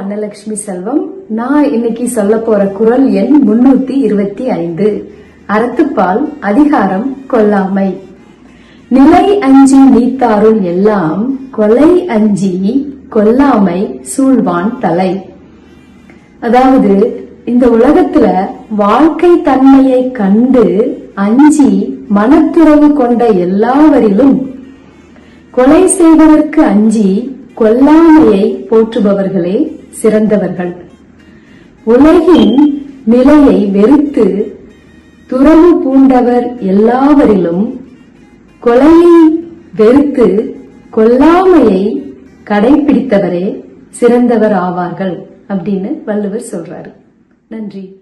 அன்னலட்சுமி செல்வம். நான் இன்னைக்கு சொல்ல போற குறள் எண் 325. அறத்துப்பால், அதிகாரம் கொல்லாமை. நிலை அஞ்சி நீத்தாருள் எல்லாம் கொலை அஞ்சி கொல்லாமை சூழ்வான் தலை. அதாவது, இந்த உலகத்துல வாழ்க்கை தன்மையை கண்டு அஞ்சி மனத்துறவு கொண்ட எல்லாவரிலும் கொலை செய்வதற்கு அஞ்சி கொல்லாமையை போற்றுபவர்களே சிறந்தவர்கள். உலகின் நிலையை வெறுத்து துறவு பூண்டவர் எல்லாவரிலும் கொலையை வெறுத்து கொல்லாமையை கடைபிடித்தவரே சிறந்தவர் ஆவார்கள் அப்படின்னு வள்ளுவர் சொல்றாரு. நன்றி.